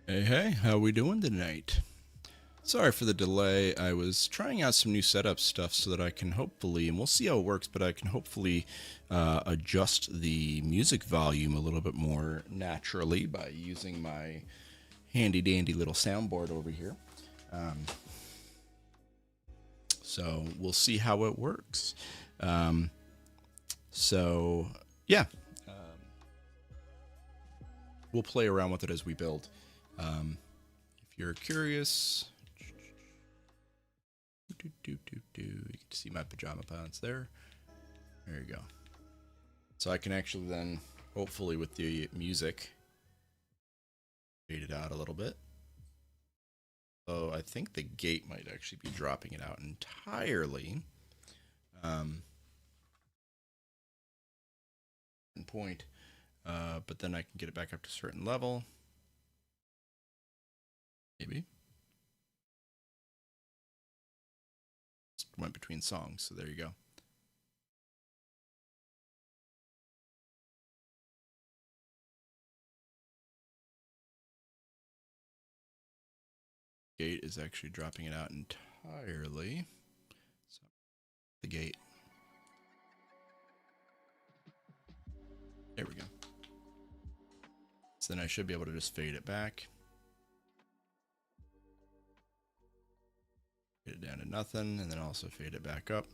Hey, hey, how we doing tonight? Sorry for the delay. I was trying out some new setup stuff so that I can hopefully, and we'll see how it works, but I can hopefully adjust the music volume a little bit more naturally by using my handy dandy little soundboard over here. Um, so we'll see how it works. Um, so, yeah, we'll play around with it as we build. If you're curious, you can see my pajama pants there. There you go. So I can actually then, hopefully with the music, fade it out a little bit. So I think the gate might actually be dropping it out entirely. Point, but then I can get it back up to a certain level. Maybe. Just went between songs, so there you go. Gate is actually dropping it out entirely. So the gate. There we go. So then I should be able to just fade it back. Fade it down to nothing, and then also fade it back up.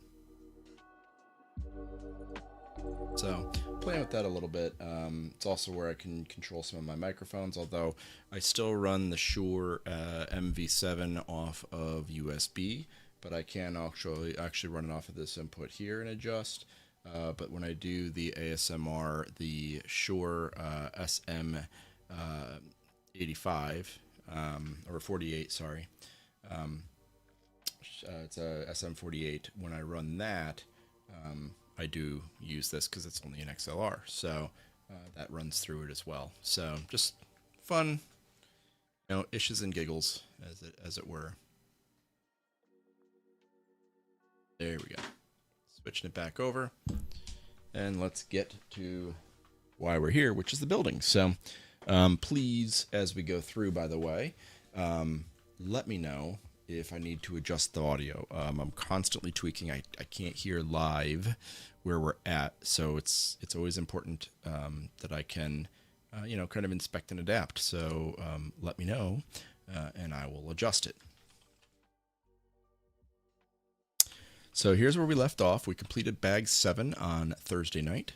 So playing with that a little bit. It's also where I can control some of my microphones, although I still run the Shure MV7 off of USB, but I can actually run it off of this input here and adjust. But when I do the ASMR, the Shure SM85 or 48, sorry, it's a SM48. When I run that, I do use this because it's only an XLR, so that runs through it as well. So just fun, issues and giggles, as it were. There we go. Switching it back over, and let's get to why we're here, which is the building. So please, as we go through, by the way, let me know if I need to adjust the audio. I'm constantly tweaking. I can't hear live where we're at, so it's always important that I can, kind of inspect and adapt. So let me know, and I will adjust it. So here's where we left off. We completed bag 7 on Thursday night.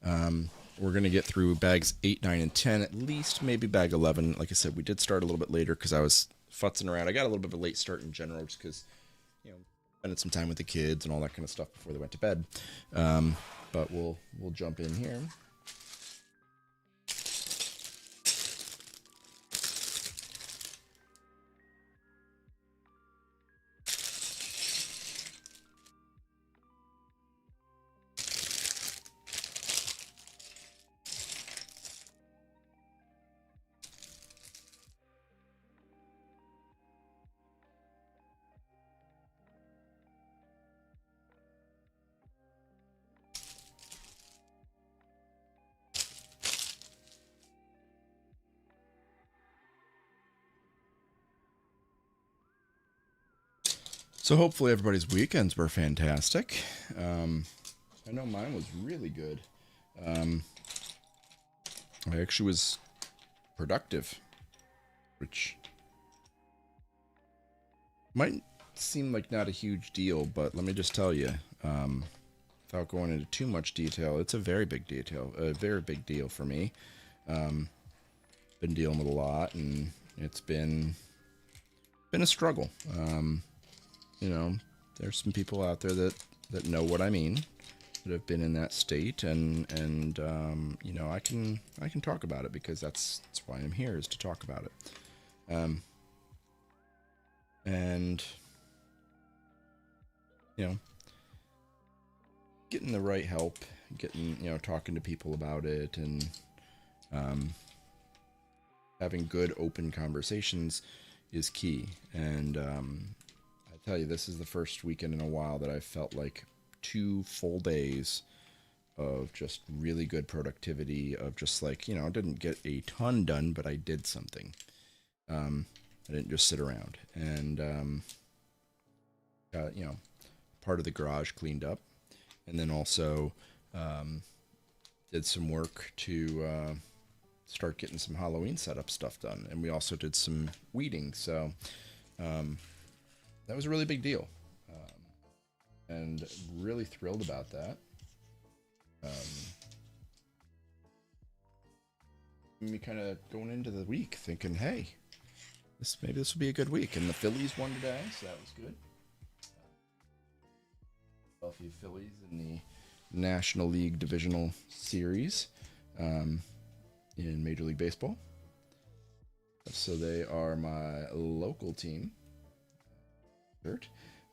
We're going to get through bags 8, 9, and 10, at least maybe bag 11. Like I said, we did start a little bit later because I was futzing around. I got a little bit of a late start in general just because, spending some time with the kids and all that kind of stuff before they went to bed. But we'll jump in here. So hopefully everybody's weekends were fantastic. I know mine was really good. I actually was productive, which might seem like not a huge deal, but let me just tell you, without going into too much detail, it's a very big deal for me. Been dealing with a lot, and it's been a struggle. There's some people out there that know what I mean, that have been in that state, and I can talk about it because that's why I'm here, is to talk about it. And getting the right help, talking to people about it, and having good open conversations is key. And I tell you, this is the first weekend in a while that I felt like 2 full days of just really good productivity, of just like, I didn't get a ton done, but I did something. I didn't just sit around, and got part of the garage cleaned up, and then also did some work to start getting some Halloween setup stuff done, and we also did some weeding. So that was a really big deal, and really thrilled about that. Me kind of going into the week thinking, hey, maybe this will be a good week, and the Phillies won today, so that was good. Philadelphia Phillies in the National League Divisional Series in Major League Baseball. So they are my local team,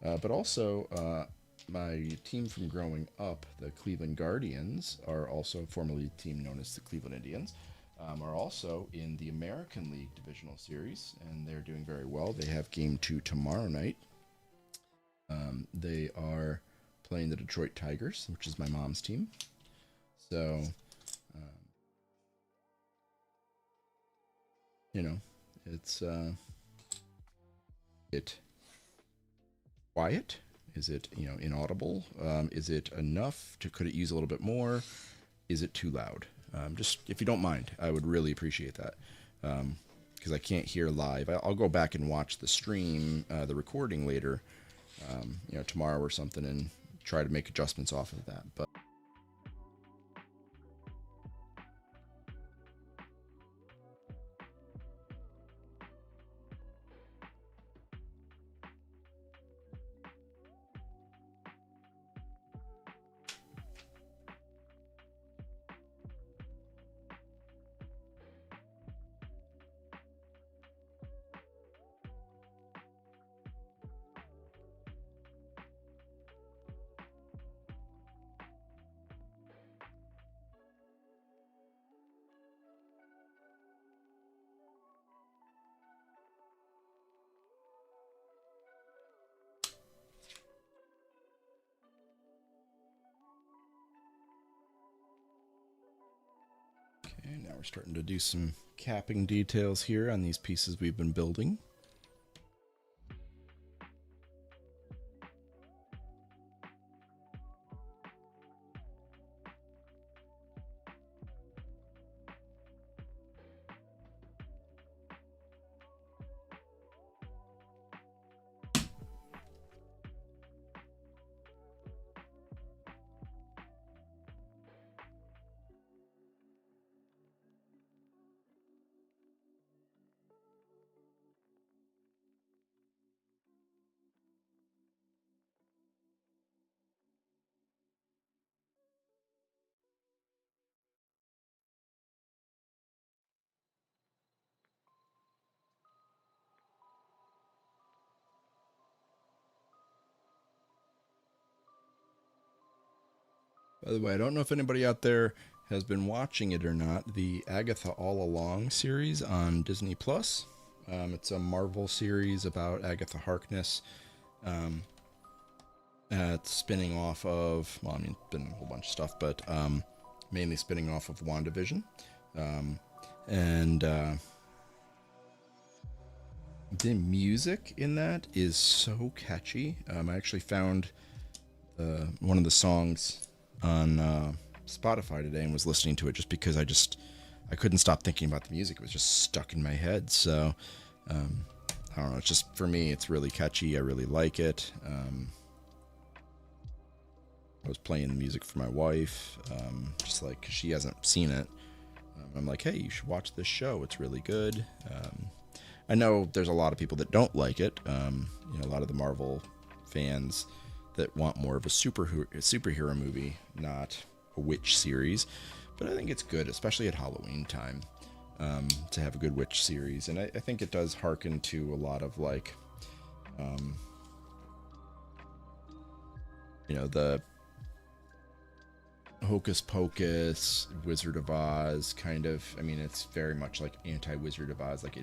but also my team from growing up, the Cleveland Guardians, are also formerly a team known as the Cleveland Indians. Are also in the American League Divisional Series, and they're doing very well. They have Game 2 tomorrow night. They are playing the Detroit Tigers, which is my mom's team. So, it's it quiet? Is it inaudible? Is it enough? Could it use a little bit more? Is it too loud? Just if you don't mind, I would really appreciate that, because I can't hear live. I'll go back and watch the stream, the recording later, tomorrow or something, and try to make adjustments off of that. But okay, now we're starting to do some capping details here on these pieces we've been building. By the way, I don't know if anybody out there has been watching it or not, the Agatha All Along series on Disney Plus. It's a Marvel series about Agatha Harkness. It's spinning off of, well, I mean, it's been a whole bunch of stuff, but mainly spinning off of WandaVision. And the music in that is so catchy. I actually found one of the songs on Spotify today and was listening to it just because I couldn't stop thinking about the music. It was just stuck in my head. So I don't know. It's just, for me, it's really catchy. I really like it. I was playing the music for my wife, just like, 'cause she hasn't seen it. I'm like, hey, you should watch this show. It's really good. I know there's a lot of people that don't like it. A lot of the Marvel fans that want more of a superhero movie, not a witch series. But I think it's good, especially at Halloween time, to have a good witch series. And I think it does harken to a lot of, like, the Hocus Pocus, Wizard of Oz kind of. I mean, it's very much like anti-Wizard of Oz, like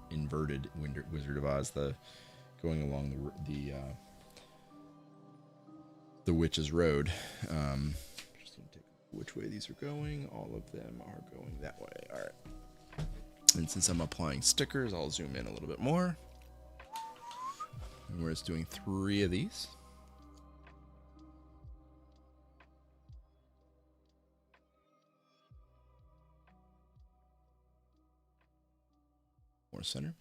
inverted Wizard of Oz, going along the Witch's Road. Just gonna take which way these are going. All of them are going that way. All right. And since I'm applying stickers, I'll zoom in a little bit more. And we're just doing 3 of these. More center.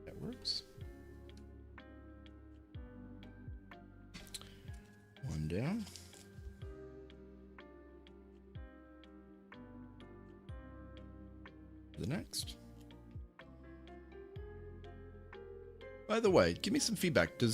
That works. One down. The next. By the way, give me some feedback. Do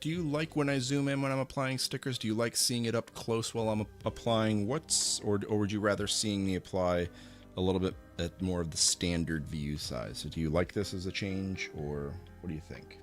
you like when I zoom in when I'm applying stickers? Do you like seeing it up close while I'm applying or would you rather seeing me apply a little bit at more of the standard view size? So do you like this as a change, or what do you think?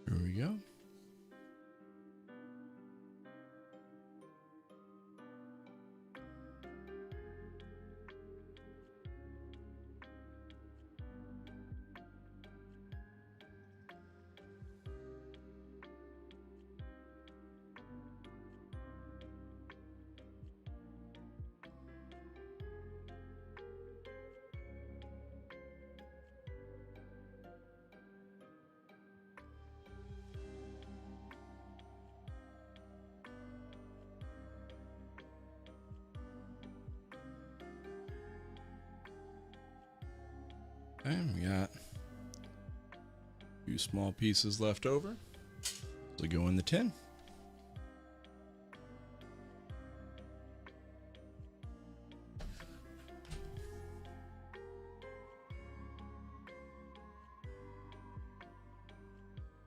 Here we go. And we got a few small pieces left over to go in the tin.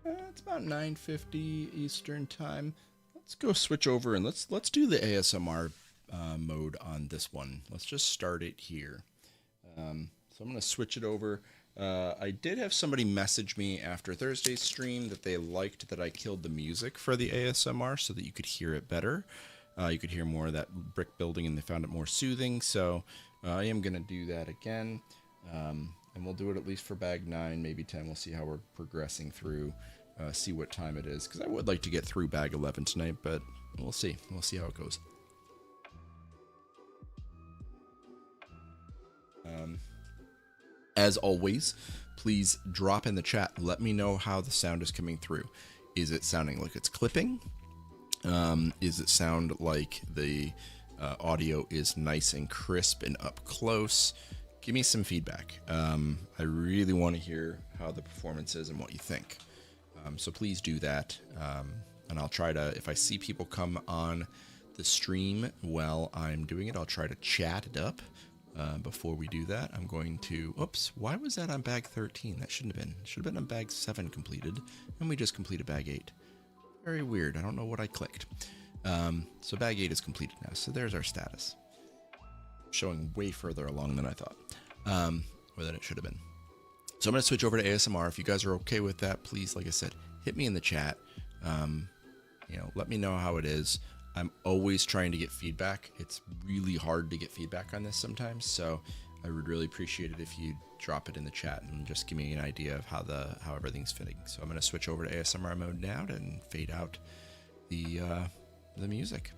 It's about 9:50 Eastern time. Let's go switch over and let's do the ASMR mode on this one. Let's just start it here. So I'm going to switch it over. I did have somebody message me after Thursday's stream that they liked that I killed the music for the ASMR so that you could hear it better. You could hear more of that brick building and they found it more soothing. So I am going to do that again. And we'll do it at least for bag 9, maybe 10. We'll see how we're progressing through, see what time it is. Because I would like to get through bag 11 tonight, but we'll see. We'll see how it goes. As always, please drop in the chat. Let me know how the sound is coming through. Is it sounding like it's clipping? Is it sound like the audio is nice and crisp and up close? Give me some feedback. I really want to hear how the performance is and what you think. So please do that. And I'll try to, if I see people come on the stream while I'm doing it, I'll try to chat it up. Before we do that, I'm going to, oops, why was that on bag 13? That shouldn't have been. It should have been on bag 7 completed, and we just completed bag 8. Very weird. I don't know what I clicked. So bag 8 is completed now. So there's our status. Showing way further along than I thought, or than it should have been. So I'm going to switch over to ASMR. If you guys are okay with that, please, like I said, hit me in the chat. Let me know how it is. I'm always trying to get feedback. It's really hard to get feedback on this sometimes. So I would really appreciate it if you drop it in the chat and just give me an idea of how everything's fitting. So I'm going to switch over to ASMR mode now and fade out the music.